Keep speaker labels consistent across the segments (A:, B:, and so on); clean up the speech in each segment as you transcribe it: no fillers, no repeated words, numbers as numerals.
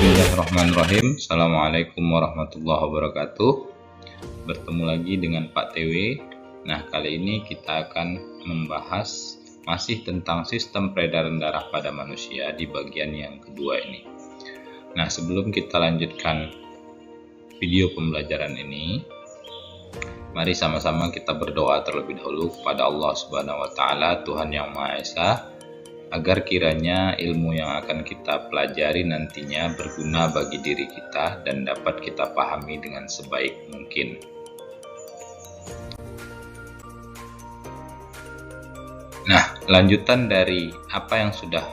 A: Bismillahirrahmanirrahim. Assalamualaikum warahmatullahi wabarakatuh. Bertemu lagi dengan Pak TW. Nah, kali ini kita akan membahas masih tentang sistem peredaran darah pada manusia di bagian yang kedua ini. Nah, sebelum kita lanjutkan video pembelajaran ini, mari sama-sama kita berdoa terlebih dahulu kepada Allah Subhanahu wa taala, Tuhan yang Maha Esa, agar kiranya ilmu yang akan kita pelajari nantinya berguna bagi diri kita dan dapat kita pahami dengan sebaik mungkin. Nah, lanjutan dari apa yang sudah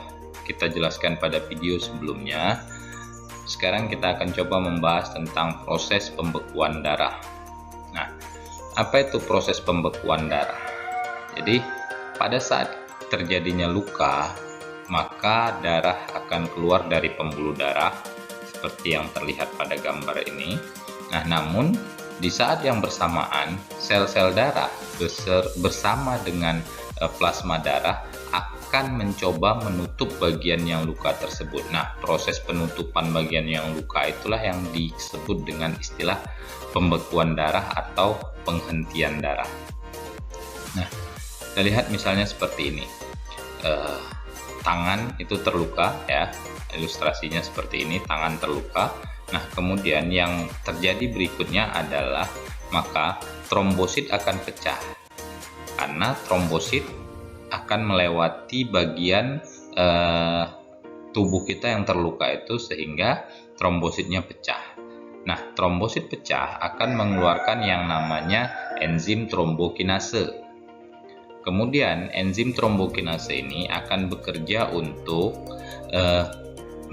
A: kita jelaskan pada video sebelumnya, sekarang kita akan coba membahas tentang proses pembekuan darah. Nah, apa itu proses pembekuan darah? Jadi, pada saat terjadinya luka, maka darah akan keluar dari pembuluh darah seperti yang terlihat pada gambar ini. Nah, namun di saat yang bersamaan, sel-sel darah bersama dengan plasma darah akan mencoba menutup bagian yang luka tersebut. Nah, proses penutupan bagian yang luka itulah yang disebut dengan istilah pembekuan darah atau penghentian darah. Nah, kita lihat misalnya seperti ini. Tangan itu terluka, ya, ilustrasinya seperti ini, tangan terluka. Nah, kemudian yang terjadi berikutnya adalah maka trombosit akan pecah karena trombosit akan melewati bagian tubuh kita yang terluka itu sehingga trombositnya pecah. Nah, trombosit pecah akan mengeluarkan yang namanya enzim trombokinase. Kemudian enzim trombokinase ini akan bekerja untuk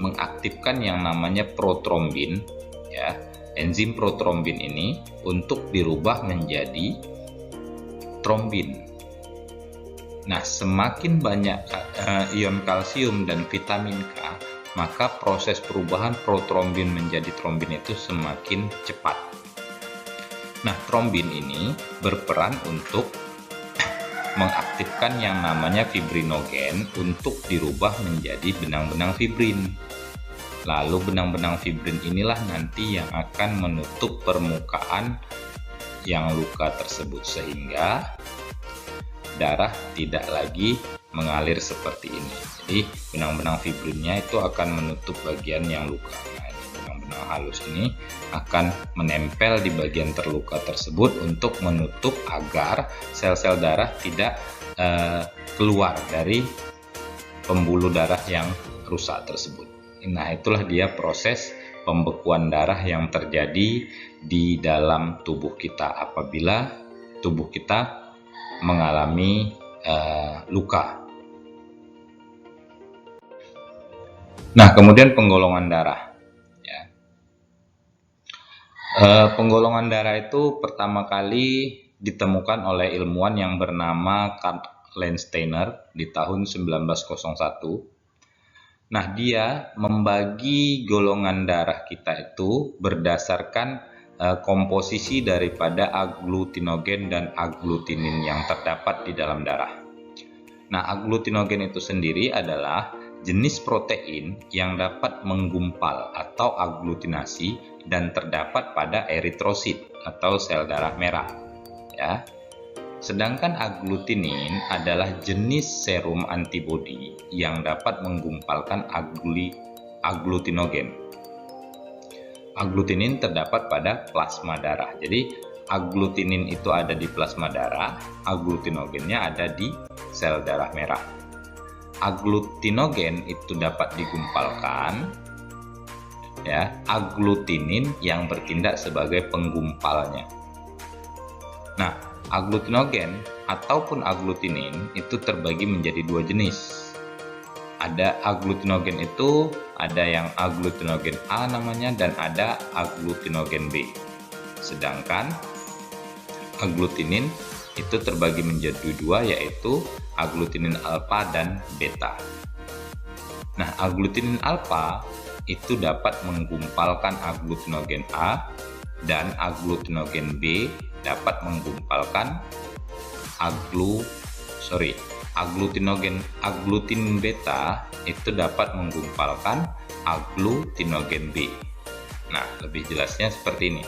A: mengaktifkan yang namanya protrombin, ya. Enzim protrombin ini untuk dirubah menjadi trombin. Nah, semakin banyak ion kalsium dan vitamin K, maka proses perubahan protrombin menjadi trombin itu semakin cepat. Nah, trombin ini berperan untuk mengaktifkan yang namanya fibrinogen untuk dirubah menjadi benang-benang fibrin. Lalu benang-benang fibrin inilah nanti yang akan menutup permukaan yang luka tersebut sehingga darah tidak lagi mengalir seperti ini. Jadi benang-benang fibrinnya itu akan menutup bagian yang luka. Nah, benang-benang halus ini akan menempel di bagian terluka tersebut untuk menutup agar sel-sel darah tidak keluar dari pembuluh darah yang rusak tersebut. Nah, itulah dia proses pembekuan darah yang terjadi di dalam tubuh kita apabila tubuh kita mengalami luka. Nah, kemudian penggolongan darah. Penggolongan darah itu pertama kali ditemukan oleh ilmuwan yang bernama Karl Landsteiner di tahun 1901. Nah, dia membagi golongan darah kita itu berdasarkan komposisi daripada agglutinogen dan agglutinin yang terdapat di dalam darah. Nah, agglutinogen itu sendiri adalah jenis protein yang dapat menggumpal atau agglutinasi dan terdapat pada eritrosit atau sel darah merah, ya. Sedangkan agglutinin adalah jenis serum antibodi yang dapat menggumpalkan agglutinogen. Agglutinin terdapat pada plasma darah. Jadi agglutinin itu ada di plasma darah, agglutinogennya ada di sel darah merah. Agglutinogen itu dapat digumpalkan, ya, agglutinin yang bertindak sebagai penggumpalnya. Nah, agglutinogen ataupun agglutinin itu terbagi menjadi dua jenis. Ada agglutinogen itu, ada yang agglutinogen A namanya dan ada agglutinogen B. Sedangkan agglutinin itu terbagi menjadi dua, yaitu agglutinin alfa dan beta. Nah, agglutinin alfa itu dapat menggumpalkan agglutinogen A dan agglutinogen B dapat menggumpalkan agglutinin beta itu dapat menggumpalkan aglutinogen B. Nah, lebih jelasnya seperti ini.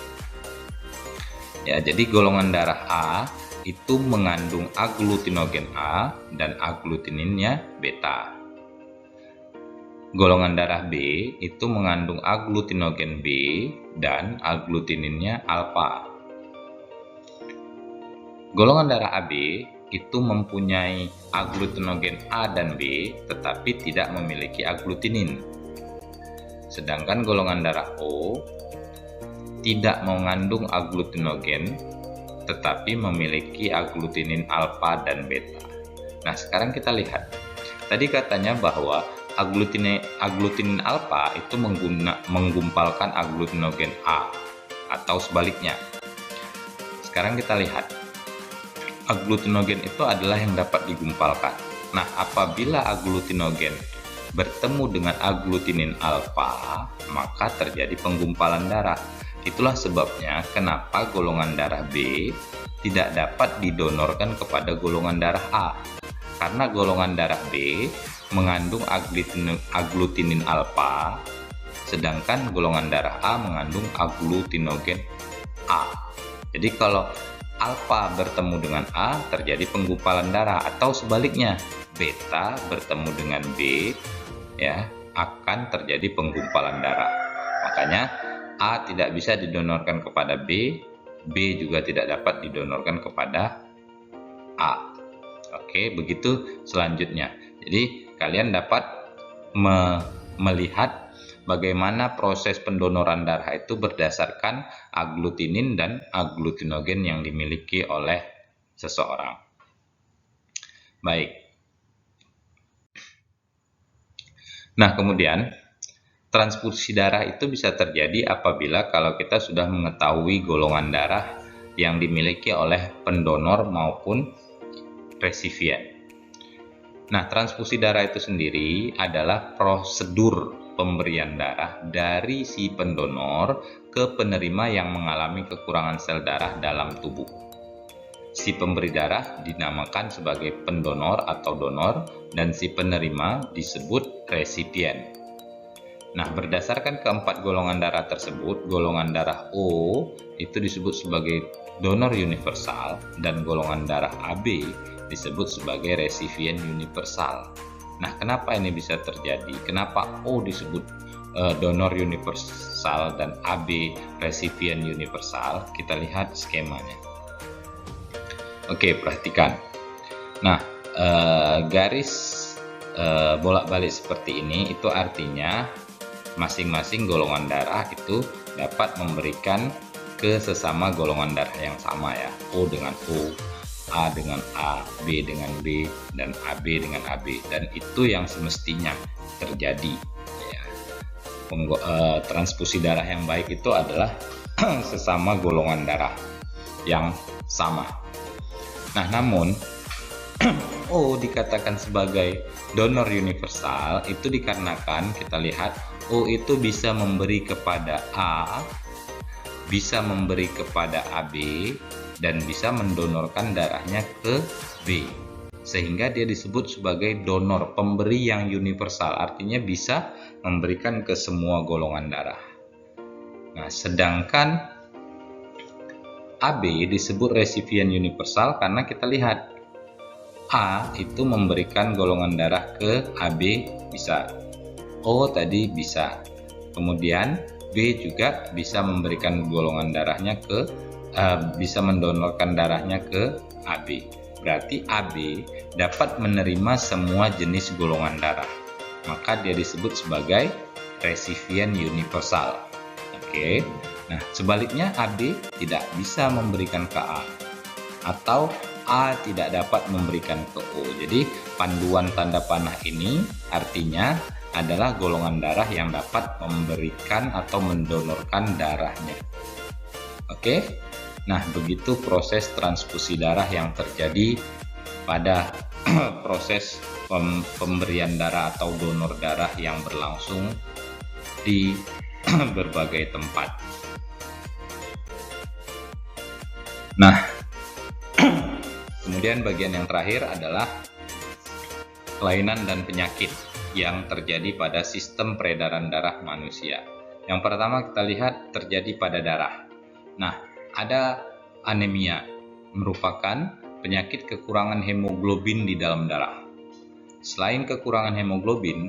A: Ya, jadi golongan darah A itu mengandung aglutinogen A dan aglutininnya beta. Golongan darah B itu mengandung aglutinogen B dan aglutininnya alfa. Golongan darah AB itu mempunyai aglutinogen A dan B tetapi tidak memiliki aglutinin. Sedangkan golongan darah O tidak mengandung aglutinogen tetapi memiliki aglutinin alfa dan beta. Nah, sekarang kita lihat. Tadi katanya bahwa aglutinin alfa itu menggumpalkan aglutinogen A atau sebaliknya. Sekarang kita lihat. Aglutinogen itu adalah yang dapat digumpalkan. Nah, apabila aglutinogen bertemu dengan aglutinin alfa, maka terjadi penggumpalan darah. Itulah sebabnya kenapa golongan darah B tidak dapat didonorkan kepada golongan darah A. Karena golongan darah B mengandung aglutinin alfa, sedangkan golongan darah A mengandung aglutinogen A. Jadi kalau alfa bertemu dengan A terjadi penggumpalan darah, atau sebaliknya beta bertemu dengan B ya akan terjadi penggumpalan darah. Makanya A tidak bisa didonorkan kepada B, B juga tidak dapat didonorkan kepada A. Oke, begitu selanjutnya. Jadi kalian dapat melihat bagaimana proses pendonoran darah itu berdasarkan aglutinin dan aglutinogen yang dimiliki oleh seseorang. Baik. Nah, kemudian transfusi darah itu bisa terjadi apabila kalau kita sudah mengetahui golongan darah yang dimiliki oleh pendonor maupun resipien. Nah, transfusi darah itu sendiri adalah prosedur pemberian darah dari si pendonor ke penerima yang mengalami kekurangan sel darah dalam tubuh. Si pemberi darah dinamakan sebagai pendonor atau donor dan si penerima disebut resipien. Nah, berdasarkan keempat golongan darah tersebut, golongan darah O itu disebut sebagai donor universal dan golongan darah AB disebut sebagai resipien universal. Nah, kenapa ini bisa terjadi? Kenapa O disebut donor universal dan AB resipien universal? Kita lihat skemanya. Oke, perhatikan. Nah, garis bolak-balik seperti ini itu artinya masing-masing golongan darah itu dapat memberikan ke sesama golongan darah yang sama ya. O dengan O, A dengan A, B dengan B, dan AB dengan AB, dan itu yang semestinya terjadi ya. Transfusi darah yang baik itu adalah sesama golongan darah yang sama. Nah, namun O dikatakan sebagai donor universal itu dikarenakan kita lihat O itu bisa memberi kepada A, bisa memberi kepada AB, dan bisa mendonorkan darahnya ke B, sehingga dia disebut sebagai donor pemberi yang universal, artinya bisa memberikan ke semua golongan darah. Nah, sedangkan AB disebut resipien universal karena kita lihat A itu memberikan golongan darah ke AB bisa, O tadi bisa, kemudian B juga bisa memberikan golongan darahnya ke bisa mendonorkan darahnya ke AB. Berarti AB dapat menerima semua jenis golongan darah, maka dia disebut sebagai resipien universal. Oke. Nah, sebaliknya AB tidak bisa memberikan ke A atau A tidak dapat memberikan ke O. Jadi panduan tanda panah ini artinya adalah golongan darah yang dapat memberikan atau mendonorkan darahnya. Oke. Nah, begitu proses transfusi darah yang terjadi pada proses pemberian darah atau donor darah yang berlangsung di berbagai tempat. Nah, kemudian bagian yang terakhir adalah kelainan dan penyakit. yang terjadi pada sistem peredaran darah manusia. Yang pertama kita lihat terjadi pada darah. Nah, ada anemia, merupakan penyakit kekurangan hemoglobin di dalam darah. Selain kekurangan hemoglobin,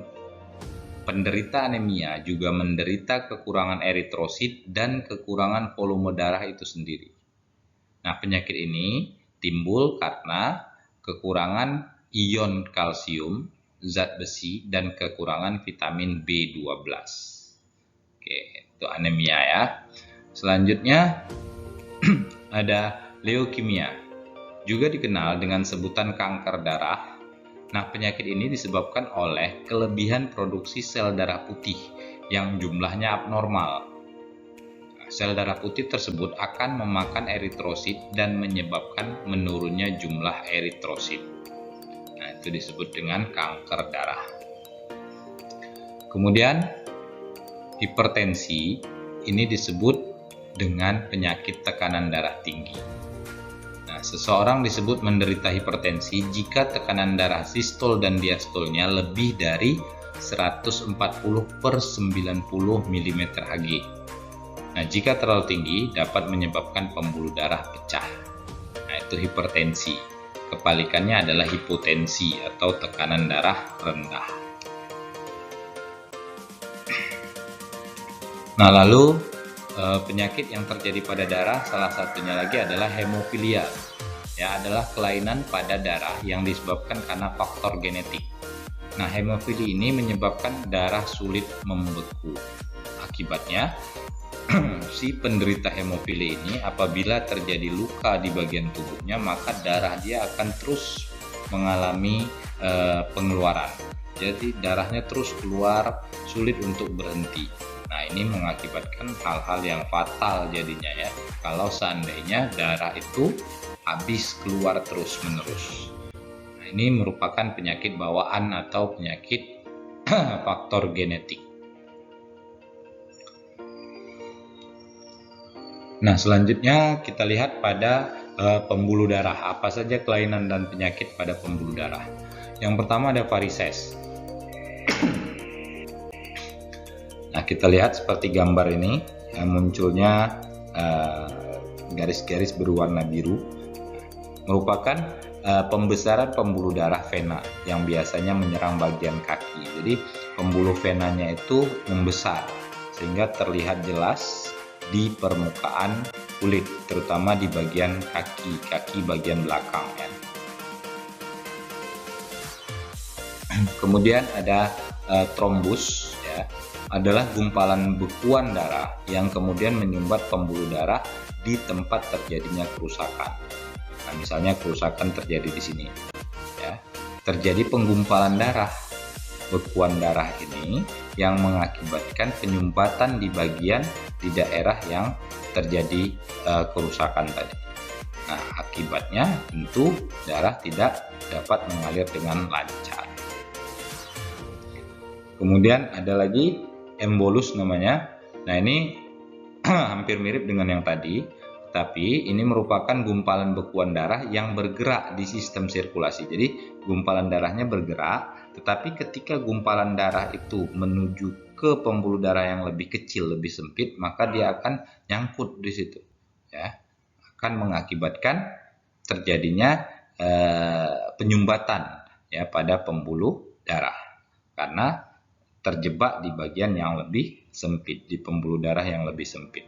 A: penderita anemia juga menderita kekurangan eritrosit dan kekurangan volume darah itu sendiri. Nah, penyakit ini timbul karena kekurangan ion kalsium, zat besi, dan kekurangan vitamin B12. Oke, itu anemia ya. Selanjutnya ada leukemia, juga dikenal dengan sebutan kanker darah. Nah, penyakit ini disebabkan oleh kelebihan produksi sel darah putih yang jumlahnya abnormal. Sel darah putih tersebut akan memakan eritrosit dan menyebabkan menurunnya jumlah eritrosit. Nah, itu disebut dengan kanker darah. Kemudian, hipertensi ini disebut dengan penyakit tekanan darah tinggi. Nah, seseorang disebut menderita hipertensi jika tekanan darah sistol dan diastolnya lebih dari 140/90 mm/Hg. Nah, jika terlalu tinggi dapat menyebabkan pembuluh darah pecah. Nah, itu hipertensi. Kebalikannya adalah hipotensi atau tekanan darah rendah. Nah, lalu penyakit yang terjadi pada darah salah satunya lagi adalah hemofilia. Ya, adalah kelainan pada darah yang disebabkan karena faktor genetik. Nah, hemofilia ini menyebabkan darah sulit membeku. Akibatnya, si penderita hemofilia ini apabila terjadi luka di bagian tubuhnya, maka darah dia akan terus mengalami pengeluaran. Jadi darahnya terus keluar, sulit untuk berhenti. Nah, ini mengakibatkan hal-hal yang fatal jadinya ya, kalau seandainya darah itu habis keluar terus-menerus. Nah, ini merupakan penyakit bawaan atau penyakit faktor genetik. Nah, selanjutnya kita lihat pada pembuluh darah. Apa saja kelainan dan penyakit pada pembuluh darah? Yang pertama ada varises. Nah, kita lihat seperti gambar ini yang munculnya garis-garis berwarna biru, merupakan pembesaran pembuluh darah vena yang biasanya menyerang bagian kaki. Jadi pembuluh venanya itu membesar sehingga terlihat jelas di permukaan kulit, terutama di bagian kaki bagian belakang ya. Kemudian ada trombus ya, adalah gumpalan bekuan darah yang kemudian menyumbat pembuluh darah di tempat terjadinya kerusakan. Nah, misalnya kerusakan terjadi di sini ya. Terjadi penggumpalan darah, bekuan darah ini yang mengakibatkan penyumbatan di bagian di daerah yang terjadi kerusakan tadi. Nah, akibatnya tentu darah tidak dapat mengalir dengan lancar. Kemudian ada lagi embolus namanya. Nah, ini hampir mirip dengan yang tadi, tapi ini merupakan gumpalan bekuan darah yang bergerak di sistem sirkulasi. Jadi gumpalan darahnya bergerak, tetapi ketika gumpalan darah itu menuju ke pembuluh darah yang lebih kecil, lebih sempit, maka dia akan nyangkut di situ ya, akan mengakibatkan terjadinya penyumbatan ya pada pembuluh darah karena terjebak di bagian yang lebih sempit, di pembuluh darah yang lebih sempit.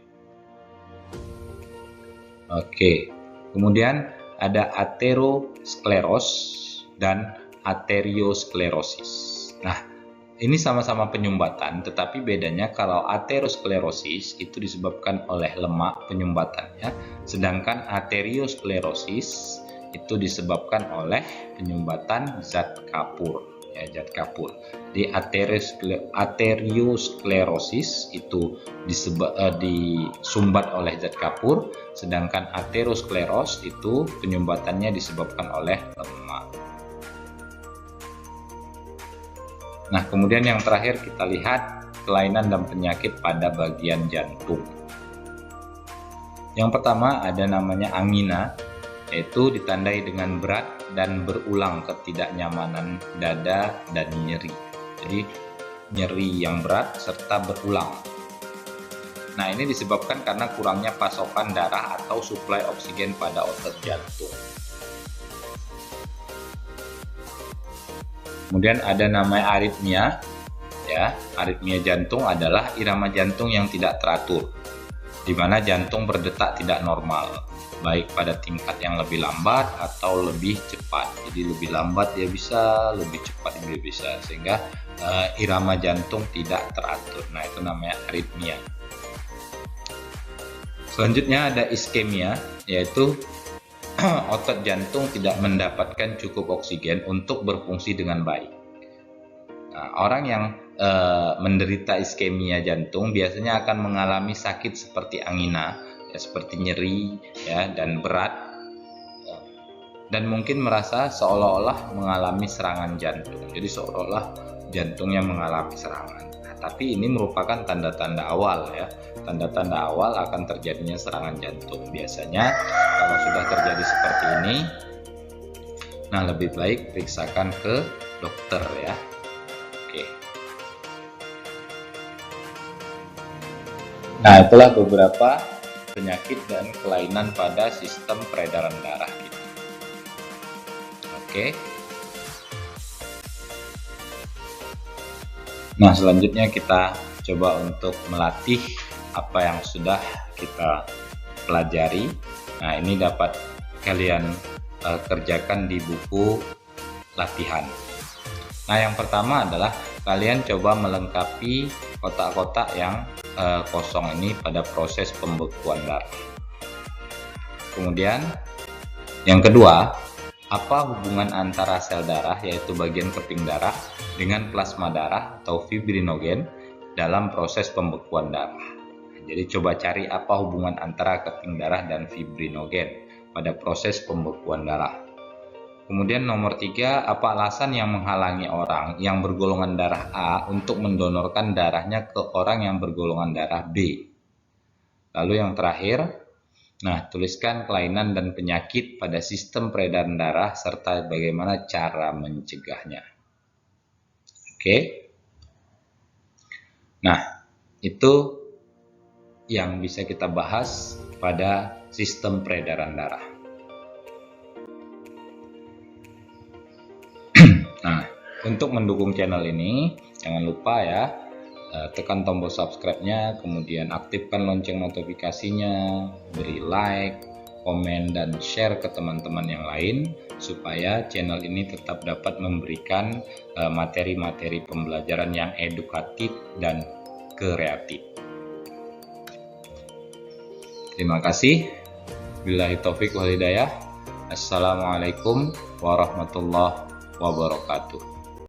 A: Oke, kemudian ada ateroskleros dan arteriosklerosis. Nah, ini sama-sama penyumbatan, tetapi bedanya kalau aterosklerosis itu disebabkan oleh lemak penyumbatannya, sedangkan arteriosklerosis itu disebabkan oleh penyumbatan zat kapur. Ya, zat kapur. Di arteriosklerosis itu disumbat oleh zat kapur, sedangkan ateroskleros itu penyumbatannya disebabkan oleh lemak. Nah, kemudian yang terakhir kita lihat kelainan dan penyakit pada bagian jantung. Yang pertama ada namanya angina, yaitu ditandai dengan berat dan berulang ketidaknyamanan dada dan nyeri. Jadi nyeri yang berat serta berulang. Nah, ini disebabkan karena kurangnya pasokan darah atau suplai oksigen pada otot jantung. Kemudian ada namanya aritmia. Ya, aritmia jantung adalah irama jantung yang tidak teratur, di mana jantung berdetak tidak normal, baik pada tingkat yang lebih lambat atau lebih cepat. Jadi lebih lambat dia bisa, lebih cepat dia bisa, sehingga irama jantung tidak teratur. Nah, itu namanya aritmia. Selanjutnya ada iskemia, yaitu otot jantung tidak mendapatkan cukup oksigen untuk berfungsi dengan baik. Nah, orang yang menderita iskemia jantung biasanya akan mengalami sakit seperti angina, ya, seperti nyeri, ya, dan berat, dan mungkin merasa seolah-olah mengalami serangan jantung. Jadi seolah-olah jantungnya mengalami serangan. Nah, tapi ini merupakan tanda-tanda awal, ya. Tanda-tanda awal akan terjadinya serangan jantung. Biasanya kalau sudah terjadi seperti ini, nah lebih baik periksakan ke dokter, ya. Oke. Nah, itulah beberapa penyakit dan kelainan pada sistem peredaran darah kita. Oke. Nah, selanjutnya kita coba untuk melatih apa yang sudah kita pelajari. Nah, ini dapat kalian kerjakan di buku latihan. Nah, yang pertama adalah kalian coba melengkapi kotak-kotak yang kosong ini pada proses pembekuan darah. Kemudian yang kedua, apa hubungan antara sel darah, yaitu bagian keping darah, dengan plasma darah atau fibrinogen dalam proses pembekuan darah. Jadi coba cari apa hubungan antara keping darah dan fibrinogen pada proses pembekuan darah. Kemudian nomor 3, apa alasan yang menghalangi orang yang bergolongan darah A untuk mendonorkan darahnya ke orang yang bergolongan darah B? Lalu yang terakhir, nah, tuliskan kelainan dan penyakit pada sistem peredaran darah serta bagaimana cara mencegahnya. Oke. Nah, itu yang bisa kita bahas pada sistem peredaran darah. Nah, untuk mendukung channel ini, jangan lupa ya, tekan tombol subscribe-nya, kemudian aktifkan lonceng notifikasinya, beri like, komen, dan share ke teman-teman yang lain, supaya channel ini tetap dapat memberikan materi-materi pembelajaran yang edukatif dan kreatif. Terima kasih. Billahi taufik wal hidayah. Assalamualaikum warahmatullahi wabarakatuh.